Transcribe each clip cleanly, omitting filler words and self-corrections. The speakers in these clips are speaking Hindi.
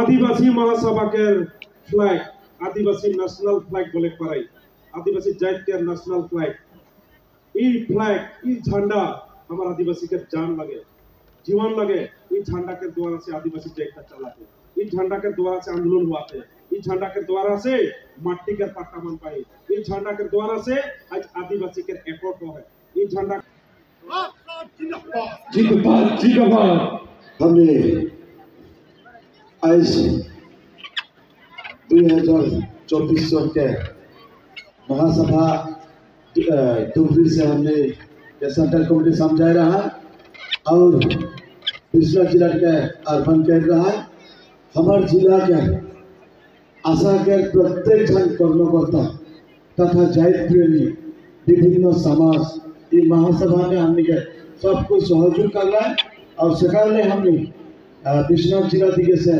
आदिवासी महासभा के फ्लैग आदिवासी नेशनल फ्लैग बोले पड़ाई आदिवासी जात के नेशनल फ्लैग झंडा हमारा आदिवासी के जान लगे जीवन लगे। इस झंडा के द्वारा से आदिवासी जात का चला है, इस झंडा के द्वारा से आंदोलन हुआ है, इस झंडा के द्वारा से माटी के पट्टा बन पाई, इस झंडा के द्वारा से आज आदिवासी के एकोट है। इस झंडा हमने आज 2024 के महासभा धुबरी से हमने सेंट्रल कमेटी समझा रहा और पिछला जिला के अर्पण कर रहा है। हमारे जिला के आशा के प्रत्येक जन कर्मकर्ता तथा जात प्रेमी विभिन्न समाज ये महासभा में हमने के सबको सहयोग कर रहा है और सरकार ने हमने विश्वनाथ जिला दिखे से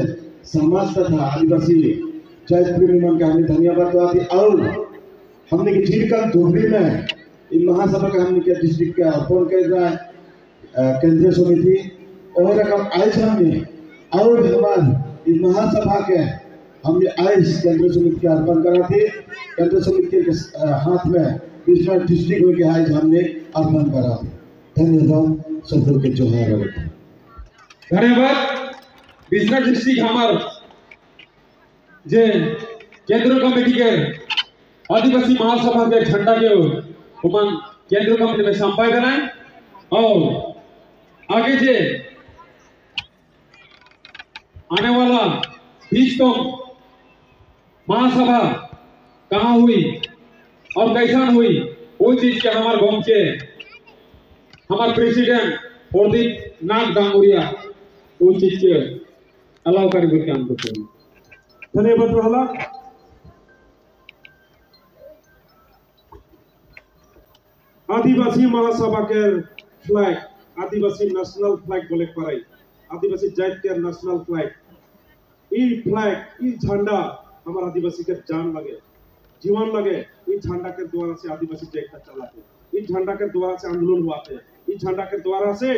समाज तथा आदिवासी जात प्रेमी मन के हमें धन्यवाद देते और हमने के जिला धुबरी में इन महासभा का हमने के डिस्ट्रिक्ट का अर्पण कर रहा है केंद्रीय समिति और रकम आज हमने और हमारे इस महासभा के हमने आज केंद्रीय समिति के अर्पण करा थे। केंद्रीय समिति के हाथ में विश्वनाथ डिस्ट्रिक्ट में आज हमने अर्पण करा। धन्यवाद सबको के जोहार। धन्यवाद। विश्वनाथ डिस्ट्रिक्ट हमार जे केंद्रीय कमेटी के आदिवासी महासभा के झंडा के उमंग केंद्रीय कमेटी में संपादन कराएं और आगे जे आने वाला 20 को महासभा कहाँ हुई और कैसा हुई वो चीज के हमारे गांव के हमारे प्रेसिडेंट प्रदीप नाग डांगुरिया वो चीज के अलाव कर धन्यवाद प्रहलाद। आदिवासी महासभा के फ्लैग आदिवासी नेशनल फ्लैग बोले पड़ाई आदिवासी जात के नेशनल फ्लैग झंडा हमारा आदिवासी के जान लगे जीवन लगे। इस झंडा के द्वारा से आदिवासी जात का चला है, इस झंडा के द्वारा से आंदोलन हुआ है, इस झंडा के द्वारा से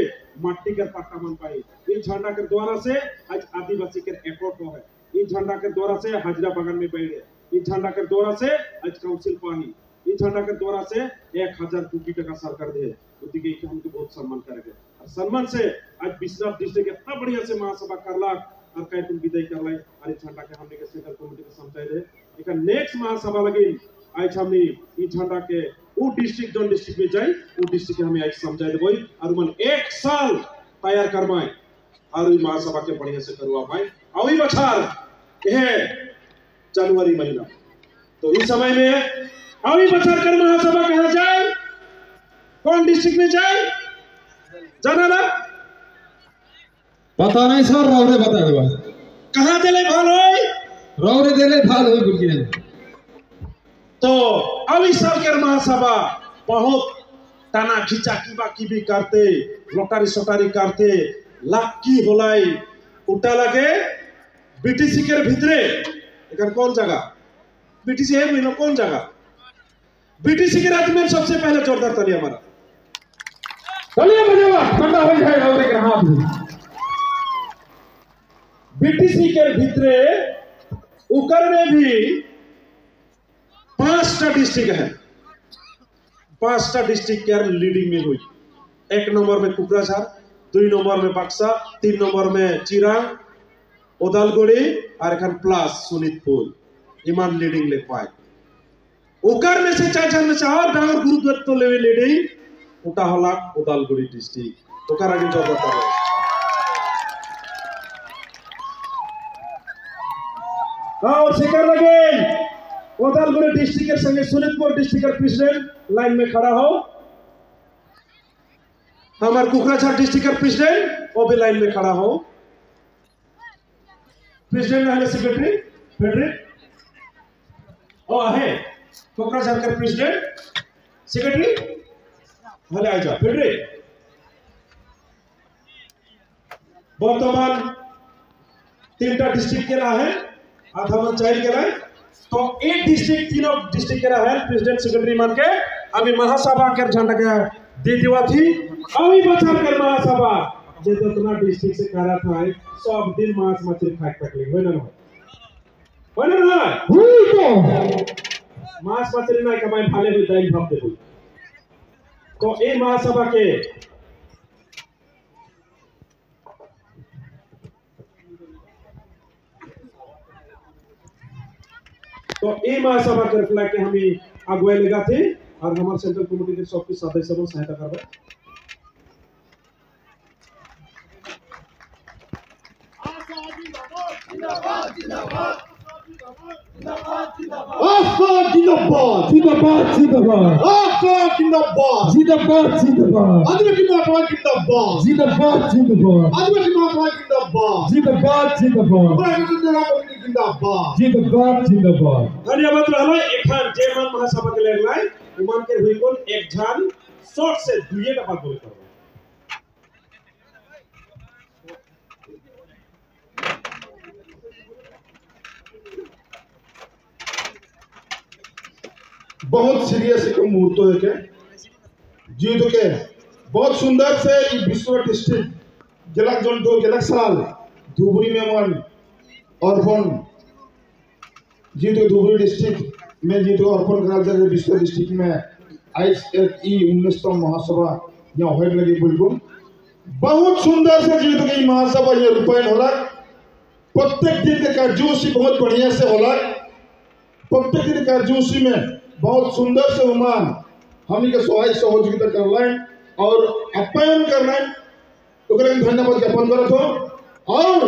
माटी के पट्टा बन पाई, इस झंडा के द्वारा से आज आदिवासी के एकोट है, इस झंडा के द्वारा से हाजरा बागान में बैठे, इस झंडा के द्वारा से आज काउंसिल पाही, इस झंडा के द्वारा से 1000 कोटी टका सरकार दे उनके हमको बहुत सम्मान करेंगे और सम्मान से आज विश्वनाथ डिस्ट्रिक्ट इतना बढ़िया से महासभा करला और कई तुम विदाई कर लाई और इस झंडा के हमने के सेंट्रल कमेटी में समझाई दे एक नेक्स्ट महासभा लगी आज हमने इस झंडा के वो डिस्ट्रिक्ट जोन डिस्ट्रिक्ट में जाए वो डिस्ट्रिक्ट के हमें आज समझाई दे बोई और मन 1 साल तैयार करवाए और ये महासभा के बढ़िया से करवा पाए और ये बछार यह जनवरी महीना तो इस समय में अभी बचर कर महासभा कहा जाए कौन डिस्ट्रिक्ट में जाए जाना ना पता नहीं सर रौरे बता दो कहाँ दिले भाल होई रौरे दिले भाल होई बोल के तो अभी साल के महासभा बहुत टाना खींचा की भी करते लोटारी सोटारी करते लाकी होलाई उठा लगे बीटीसी के भीतरे इधर कौन जगह बीटीसी है महीनों कौन जगह बीटीसी के राज्य में सबसे पहले जोरदार ताली हमारा तालियां बजाओ ठंडा हो जाए और एक हाथ बीटीसी के भीतरे उकर में भी 5टा डिस्ट्रिक्ट है 5टा डिस्ट्रिक्ट के लीडिंग में हुई 1 नंबर में कुकराझार 2 नंबर में बक्सा 3 नंबर में चिरांग उदालगुड़ी और एखन प्लस सोनितपुर ईमान लीडिंग ले पाए उकर में से 4 में से और डांगर गुरुद्वार तो लेवे लीडिंग उटा होला उदालगुड़ी डिस्ट्रिक्ट उकर आगे जो बता रहा और सिकर लगे उदालगुड़ी डिस्ट्रिक्ट के संगे सोनितपुर डिस्ट्रिक्ट का प्रेसिडेंट लाइन में खड़ा हो हमारे कुकराझार डिस्ट्रिक्ट का प्रेसिडेंट वो भी लाइन में खड़ा हो प्रेसिडेंट है सेक्रेटरी फेडरेट ओ है कोकराझार का प्रेसिडेंट सेक्रेटरी भले आ जा फेडरेट वर्तमान 3टा डिस्ट्रिक्ट के रहा है आधा मन चाइल्ड के रहा है तो 1 डिस्ट्रिक्ट 3 डिस्ट्रिक्ट के रहा है प्रेसिडेंट सेक्रेटरी मान के अभी महासभा के झंडा के दे दिवा थी अभी बचर कर महासभा जे जितना डिस्ट्रिक्ट से करा था सब दिन मांस मछली खाए तकलीफ होय ना हुई तो मांस मछली ना कमाई भाले हुई दाई भाव दे तो ए महासभा के महासभा के रखला के हमें अगुवाई लगा थे और हमारे सेंट्रल कमेटी के सबके सदस्य सब सहायता करबे Afghan Zindabad! जिंदाबाद जिंदाबाद Afghan Zindabad! जिंदाबाद जिंदाबाद Adivasi Mahasabha Zindabad! जिंदाबाद जिंदाबाद Adivasi Mahasabha Zindabad! जिंदाबाद जिंदाबाद Zindabad! जिंदाबाद जिंदाबाद धन्यवाद रहला एखान जेमान महासभा के लगलाई उमान के हुई कोन एक जान शॉर्ट से दुइए का बात बोले करबे बहुत सीरियस एक मुहूर्त है के जीत के बहुत सुंदर से विश्व डिस्ट्रिक्ट जलक जन दो जलक साल धुबरी में मन अर्पण जीत धुबरी डिस्ट्रिक्ट में जीत अर्पण करा जाए विश्व डिस्ट्रिक्ट में आज एक ई 19वां महासभा यहाँ होने लगी बिल्कुल बहुत सुंदर से जीत के महासभा ये रूपायन होला प्रत्येक दिन के कार्यसूची बहुत बढ़िया से होला प्रत्येक दिन कार्यसूची में बहुत सुंदर से उमान हम के सहायक सहयोगिता करलाइन और अप्यायन करलाइन तो धन्यवाद ज्ञापन करत हो और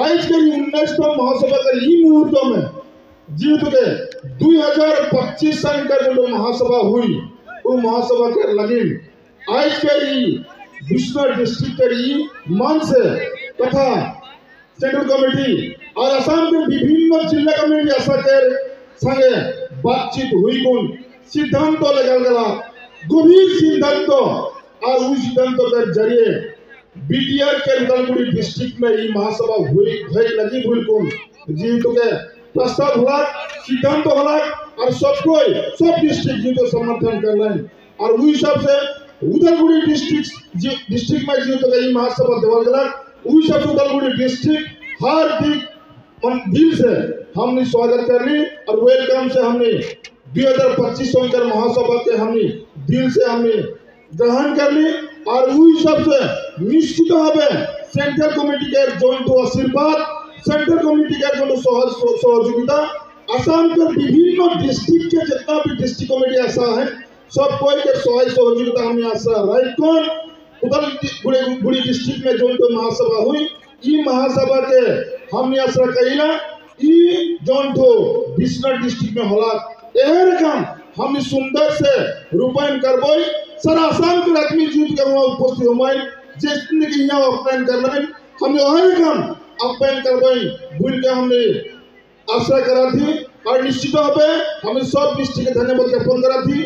आज के 19वां महासभा के ई मुहूर्त में जीत के 2025 साल का जो महासभा हुई वो महासभा के लगी आज के विश्व डिस्ट्रिक्ट के मन से तथा सेंट्रल कमेटी और असम के विभिन्न जिला कमेटी आशा के संगे बातचीत हुई गुण सिद्धांत लगल गला गंभीर सिद्धांत और उस सिद्धांत के जरिए बीटीआर के उदालगुड़ी डिस्ट्रिक्ट में ये महासभा हुई लगी हुई गुण जी तो के प्रस्ताव हुआ सिद्धांत हुआ और सब डिस्ट्रिक्ट जी तो समर्थन कर रहे और वही सब से उदालगुड़ी डिस्ट्रिक्ट में जी तो ये महासभा देवल गला वही सब उदालगुड़ी डिस्ट्रिक्ट हर दिल से हमने स्वागत कर ली और वेलकम से हमने 2025 संकर महासभा के हमने दिल से हमने ग्रहण कर ली और वही सबसे निश्चित भावे सेंट्रल कमेटी के जोन तो आशीर्वाद सेंट्रल कमेटी के जोन सहयोगिता असम के विभिन्न डिस्ट्रिक्ट के जितना भी डिस्ट्रिक्ट कमेटी आशा है सब कोई के सहयोगिता हमने आशा राइट कौन उदालगुड़ी डिस्ट्रिक्ट में जोन तो महासभा हुई ई महासभा के हमने आशा कईला ई जोन तो विश्वनाथ डिस्ट्रिक्ट में होला एहर काम हम सुंदर से रूपायन करबई सारा आसाम के आदमी जीत के वहां उपस्थित होमई जितने के यहाँ अप्यायन करना हम एहर काम अप्यायन करबई भूल के हमने आशा करा थी और निश्चित भावे हमें सब डिस्ट्रिक्ट के धन्यवाद ज्ञापन करा थी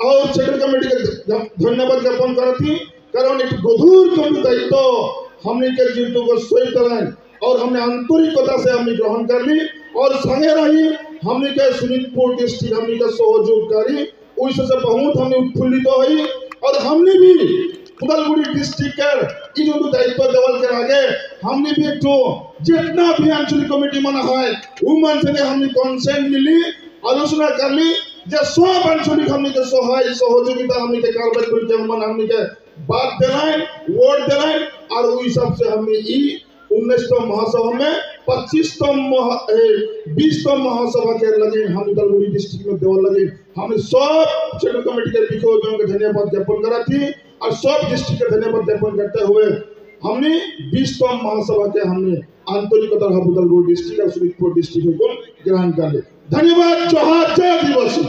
और सेंट्रल कमेटी के धन्यवाद ज्ञापन करा थी कारण एक गधुर कमी दायित्व हमने के जीतों को सही तरह और हमने आंतरिकता से हमने ग्रहण कर ली और संगे रही हमने के सुनीतपुर डिस्ट्रिक्ट हमने के सहयोगकारी उस से बहुत हमने उत्फुल्लित हुई और हमने भी उदालगुड़ी डिस्ट्रिक्ट के जो दायित्व देवल के आगे हमने भी एक जितना भी आंचलिक कमेटी मना है वो मन से हमने कंसेंट मिली आलोचना कर ली जो सब आंचलिक हमने के सहाय सहयोगिता हमने के कार्रवाई करके मन हमने के बात दिलाए वोट दिलाए और उस हिसाब से हमने 19वां महासभा में 20वां महासभा के लगे हम उदालगुड़ी डिस्ट्रिक्ट में देवल लगे हमने सब सेंट्रल कमेटी के विषयों के धन्यवाद ज्ञापन करा थी और सब डिस्ट्रिक्ट के धन्यवाद ज्ञापन करते हुए हमने 20वां महासभा के हमने आंतरिकता उदालगुड़ी डिस्ट्रिक्ट और सुनीतपुर डिस्ट्रिक्ट को ग्रहण कर ले धन्यवाद। जोहार जय आदिवासी।